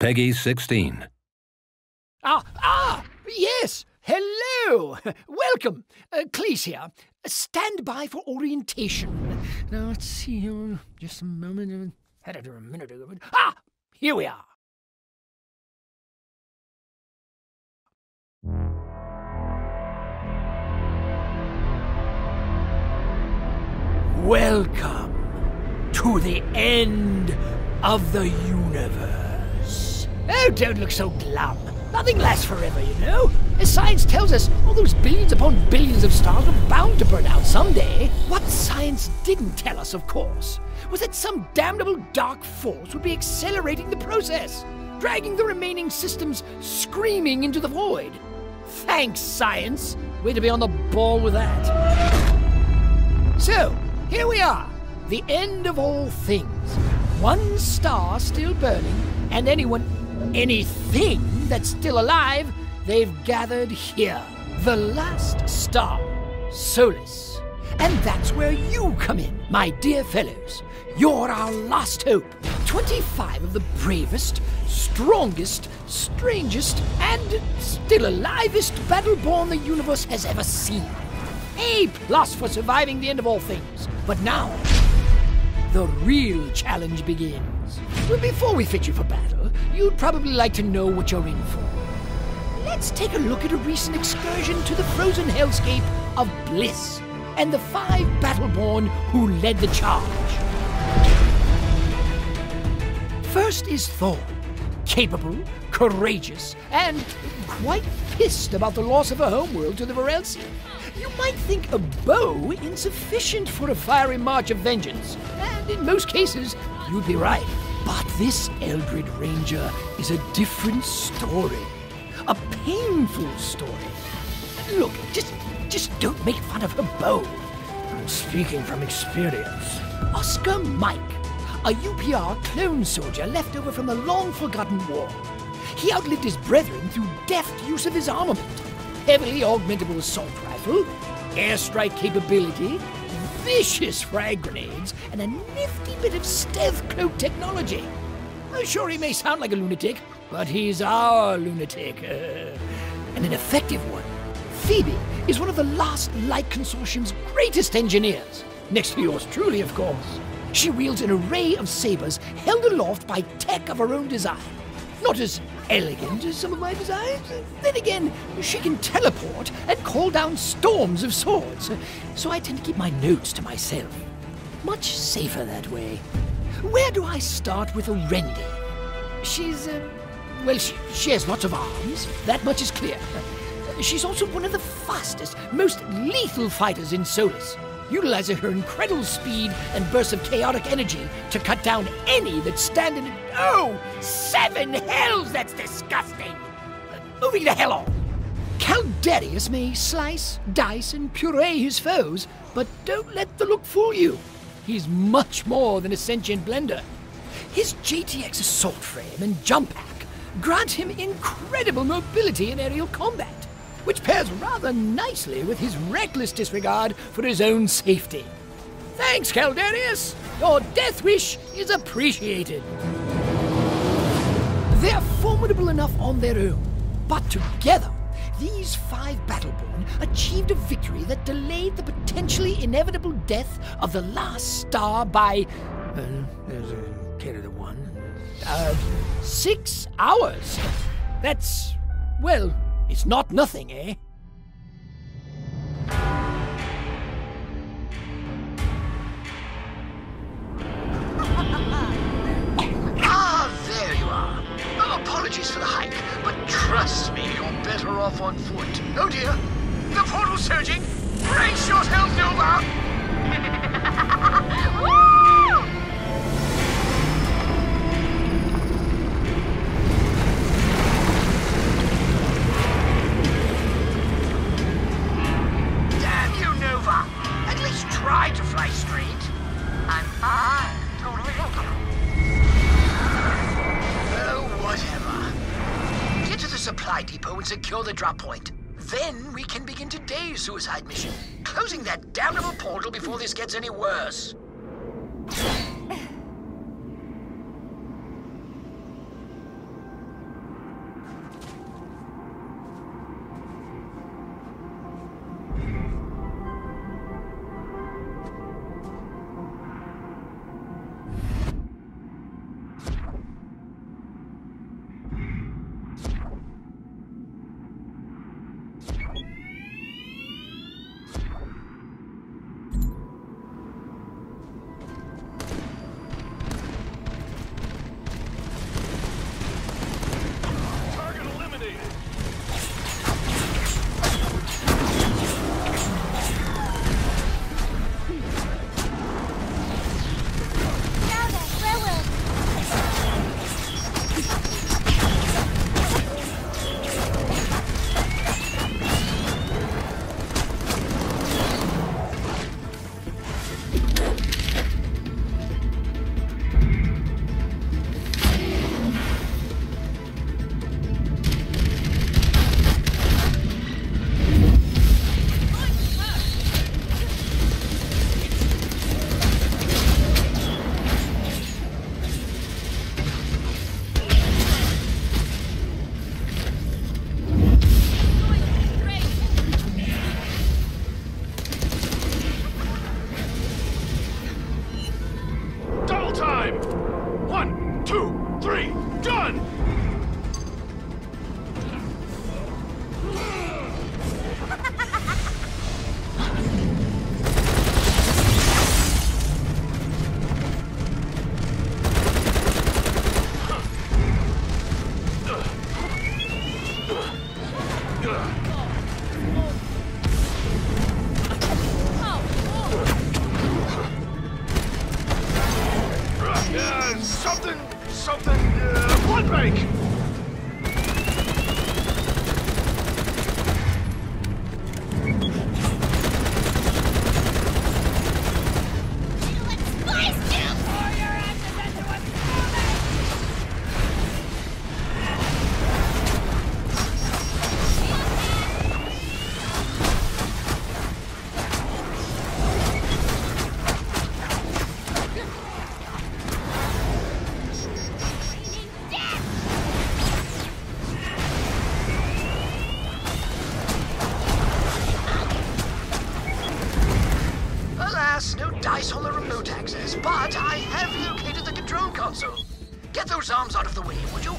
Peggy 16. Yes. Hello. Welcome. Cleese here. Stand by for orientation. Now, let's see here. Just a moment. Had it a minute ago. Here we are. Welcome to the end of the universe. Oh, don't look so glum. Nothing lasts forever, you know. As science tells us, all those billions upon billions of stars are bound to burn out someday. What science didn't tell us, of course, was that some damnable dark force would be accelerating the process, dragging the remaining systems screaming into the void. Thanks, science. Way to be on the ball with that. So, here we are, the end of all things. One star still burning, and anything that's still alive, they've gathered here. The last star, Solus. And that's where you come in, my dear fellows. You're our last hope. 25 of the bravest, strongest, strangest, and still alivest Battleborn the universe has ever seen. A+ for surviving the end of all things. But now, the real challenge begins. Well, before we fit you for battle, you'd probably like to know what you're in for. Let's take a look at a recent excursion to the frozen hellscape of Bliss and the 5 Battleborn who led the charge. First is Thor, capable, courageous, and quite pissed about the loss of her homeworld to the Versão. You might think a bow insufficient for a fiery march of vengeance, and in most cases, you'd be right. But this Eldred Ranger is a different story. A painful story. Look, just don't make fun of her bow. I'm speaking from experience. Oscar Mike, a UPR clone soldier left over from the long-forgotten war. He outlived his brethren through deft use of his armament. Heavily augmentable assault rifle, airstrike capability, vicious frag grenades, and a nifty bit of stealth cloak technology. I'm sure he may sound like a lunatic, but he's our lunatic. And an effective one. Phoebe is one of the last Light Consortium's greatest engineers. Next to yours truly, of course. She wields an array of sabers held aloft by tech of her own design. Not as elegant as some of my designs. Then again, she can teleport and call down storms of swords. So I tend to keep my notes to myself. Much safer that way. Where do I start with Arendi? She's, she has lots of arms. That much is clear. She's also one of the fastest, most lethal fighters in Solus, utilizing her incredible speed and bursts of chaotic energy to cut down any that stand in it. Oh, 7 hells, that's disgusting! Moving to hell on. Caldarius may slice, dice, and puree his foes, but don't let the look fool you. He's much more than a sentient blender. His JTX assault frame and jump pack grant him incredible mobility in aerial combat, which pairs rather nicely with his reckless disregard for his own safety. Thanks, Caldarius! Your death wish is appreciated. They're formidable enough on their own, but together, these 5 Battleborn achieved a victory that delayed the potentially inevitable death of the last star by... there's a carry the one. 6 hours. That's... well... it's not nothing, eh? There you are. Oh, apologies for the hike, but trust me, you're better off on foot. Oh dear, the portal's surging. Brace yourselves, Nova! Woo! At least try to fly straight. I'm totally okay. Oh, whatever. Get to the supply depot and secure the drop point. Then we can begin today's suicide mission, closing that damnable portal before this gets any worse. Done! Blood bank! No dice on the remote access, but I have located the control console. Get those arms out of the way, would you?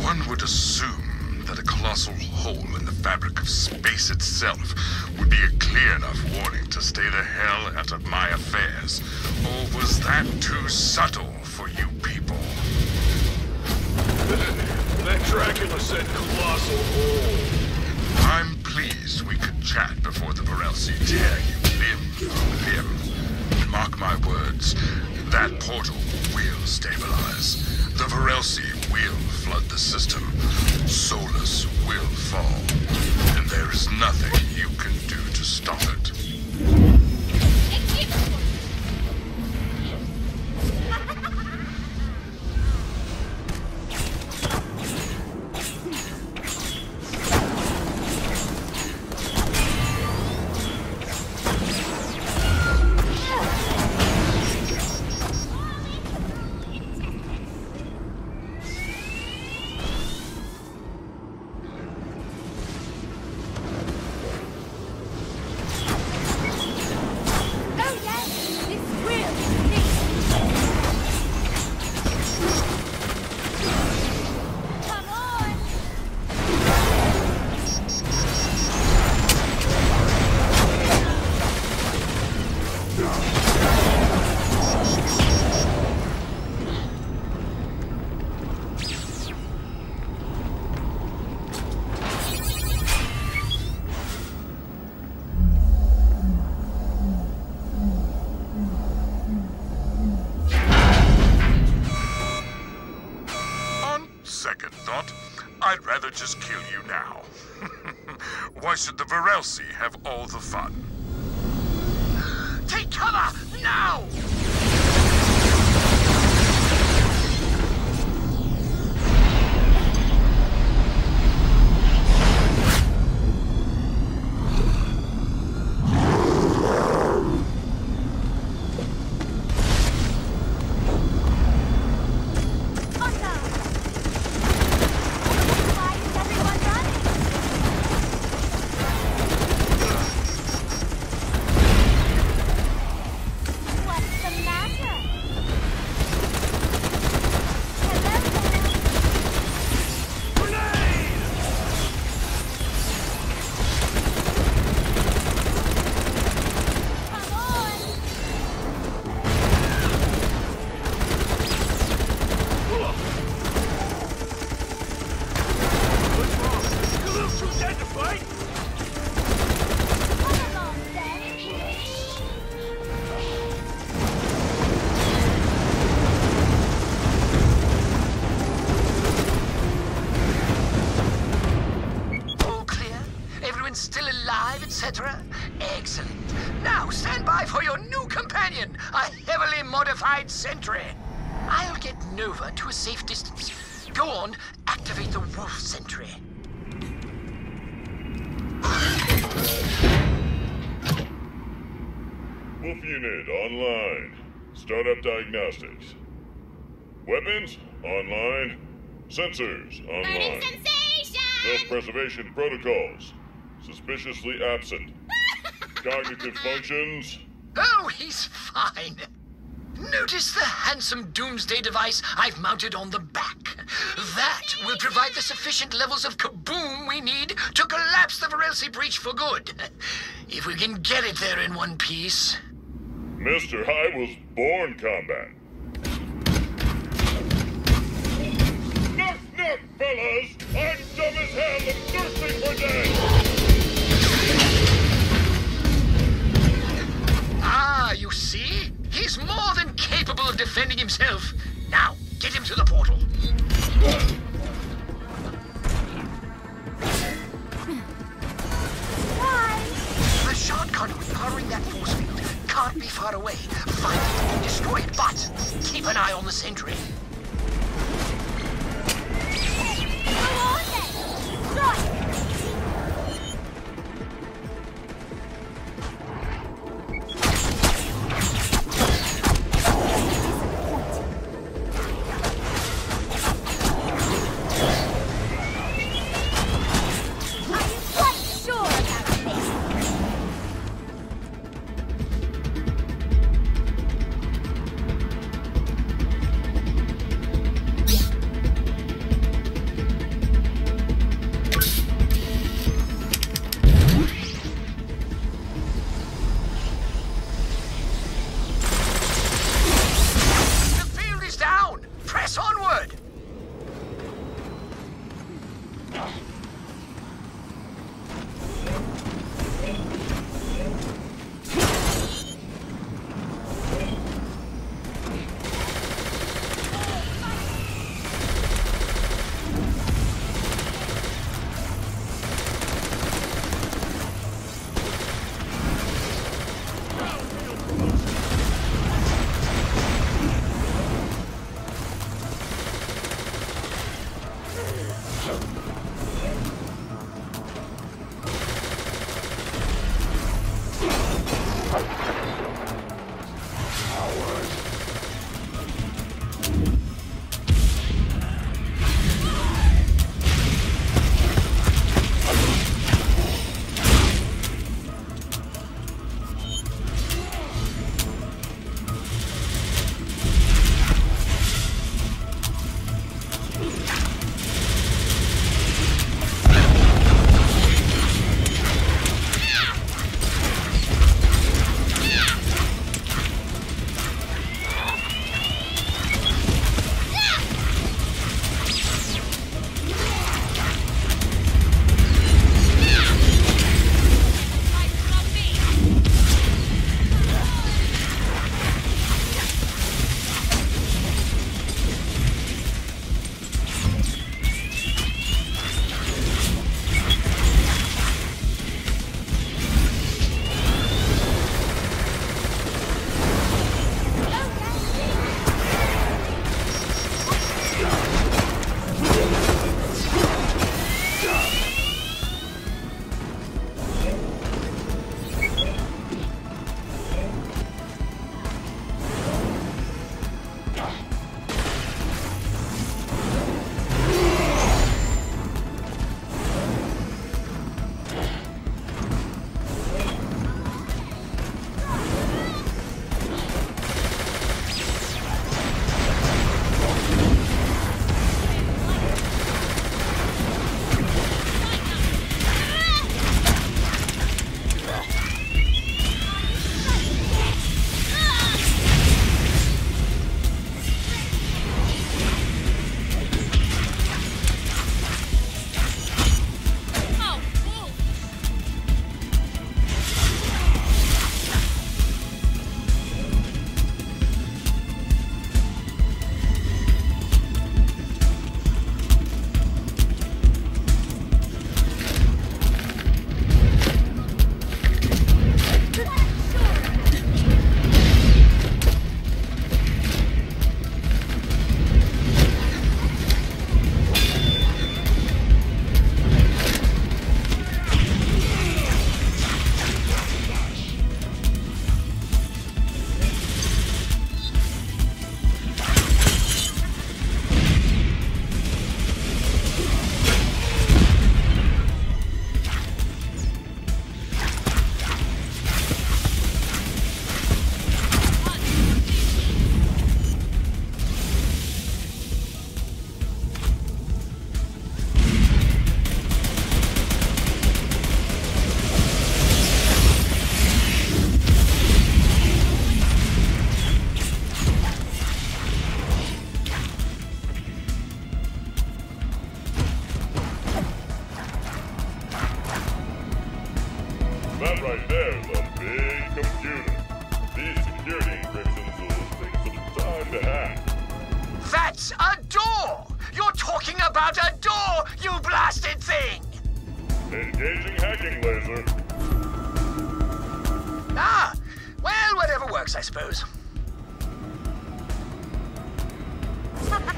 One would assume that a colossal hole in the fabric of space itself would be a clear enough warning to stay the hell out of my affairs. Or was that too subtle for you people? That Dracula said colossal hole. I'm pleased we could chat before the Varelsi tear you limb from limb. Mark my words, that portal will stabilize. The Varelsi will flood the system. Solus will fall. And there is nothing you can do to stop it. Second thought, I'd rather just kill you now. Why should the Varelsi have all the fun? Take cover, now! Still alive, etc.? Excellent. Now stand by for your new companion, a heavily modified sentry. I'll get Nova to a safe distance. Go on, activate the wolf sentry. Wolf unit online. Start up diagnostics. Weapons online. Sensors Burning online. sensation! Self-preservation protocols. Suspiciously absent. Cognitive functions. Oh, he's fine. Notice the handsome doomsday device I've mounted on the back. That will provide the sufficient levels of kaboom we need to collapse the Varelsi breach for good. If we can get it there in one piece. Mr. I was born combat. Knock, knock, fellas! I'm dumb as hell and thirsting for death! Ah, you see? He's more than capable of defending himself. Now, get him to the portal. Bye! The shard conduit powering that force field can't be far away. Find it and destroy it, but keep an eye on the sentry. Go on then! Right! Are you quite sure about this? The field is down. Press onward. about a door, you blasted thing! Engaging hacking laser. Ah, well, whatever works, I suppose.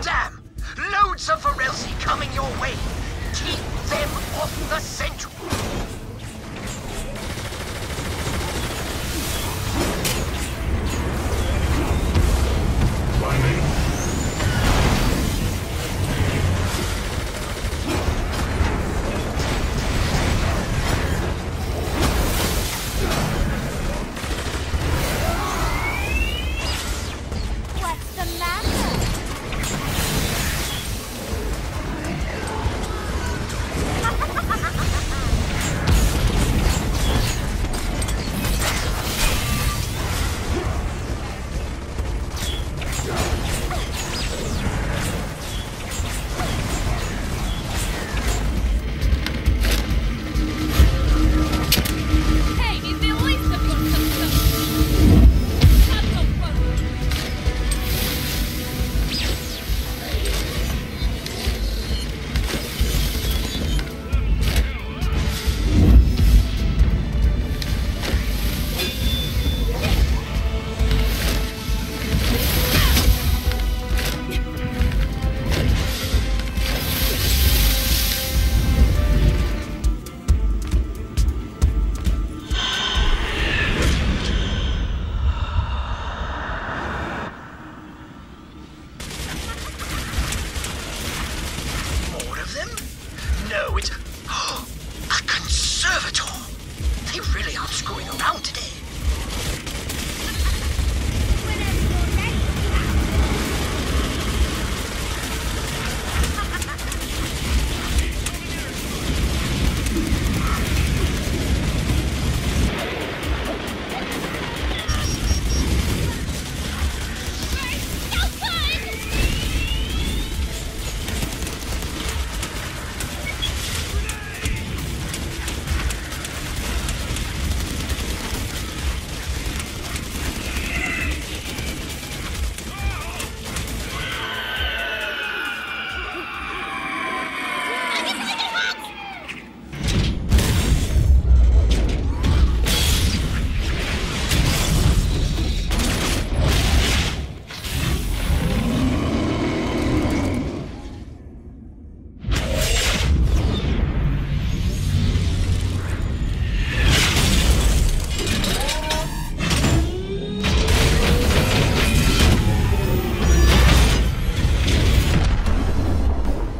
Damn! Loads of Varelsi coming your way! Keep them off the central! What's the matter? Hey, is the least of your success? Not so fun. More of them? No, it's... a conservator! They really aren't screwing around today.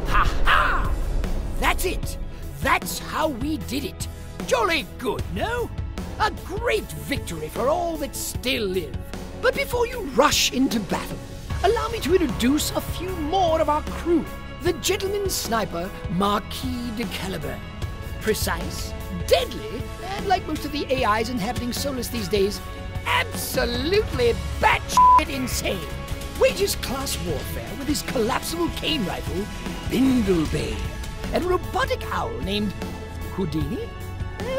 Ha-ha! That's it! That's how we did it! Jolly good, no? A great victory for all that still live. But before you rush into battle, allow me to introduce a few more of our crew. The gentleman sniper, Marquis de Caliburn. Precise, deadly, and like most of the AIs inhabiting Solus these days, absolutely batshit insane. Wages class warfare with his collapsible cane rifle, Bindlebane, and a robotic owl named Houdini?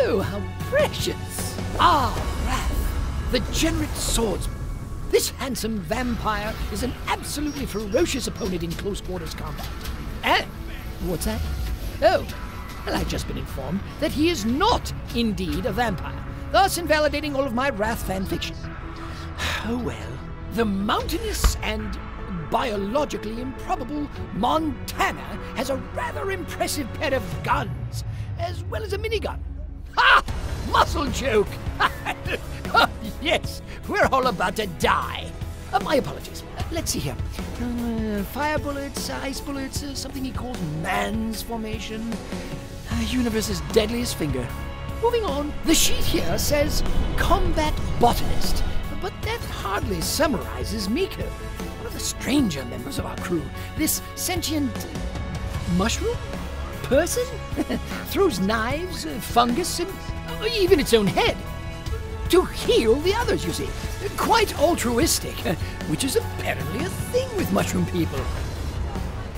Oh, how precious. Ah, Wrath, the degenerate swordsman. This handsome vampire is an absolutely ferocious opponent in close quarters combat. And, what's that? Oh, well, I've just been informed that he is not indeed a vampire, thus invalidating all of my Wrath fanfiction. Oh well. The mountainous and biologically improbable Montana has a rather impressive pair of guns, as well as a minigun. Ha! Muscle joke! Oh, yes, we're all about to die. My apologies. Let's see here. Fire bullets, ice bullets, something he calls man's formation. Universe's deadliest finger. Moving on, the sheet here says combat botanist, but that hardly summarizes Miko, one of the stranger members of our crew. This sentient mushroom? Person? Throws knives, fungus, and even its own head. To heal the others, you see. Quite altruistic, which is apparently a thing with mushroom people.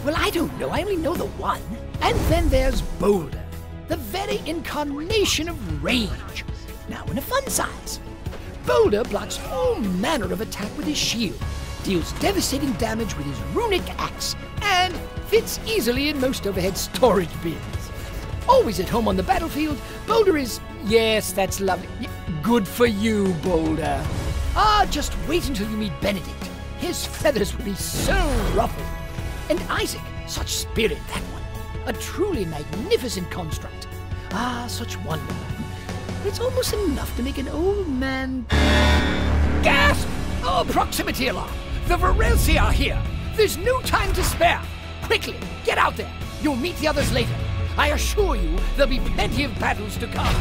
Well, I don't know. I only know the one. And then there's Boulder, the very incarnation of rage. Now in a fun size. Boulder blocks all manner of attack with his shield, deals devastating damage with his runic axe, and fits easily in most overhead storage bins. Always at home on the battlefield, Boulder is... Yes, that's lovely. Good for you, Boulder. Ah, just wait until you meet Benedict. His feathers will be so ruffled. And Isaac, such spirit, that one. A truly magnificent construct. Ah, such wonder. It's almost enough to make an old man... Gasp! Oh, proximity alarm! The Varelsi are here! There's no time to spare! Quickly, get out there! You'll meet the others later. I assure you, there'll be plenty of battles to come.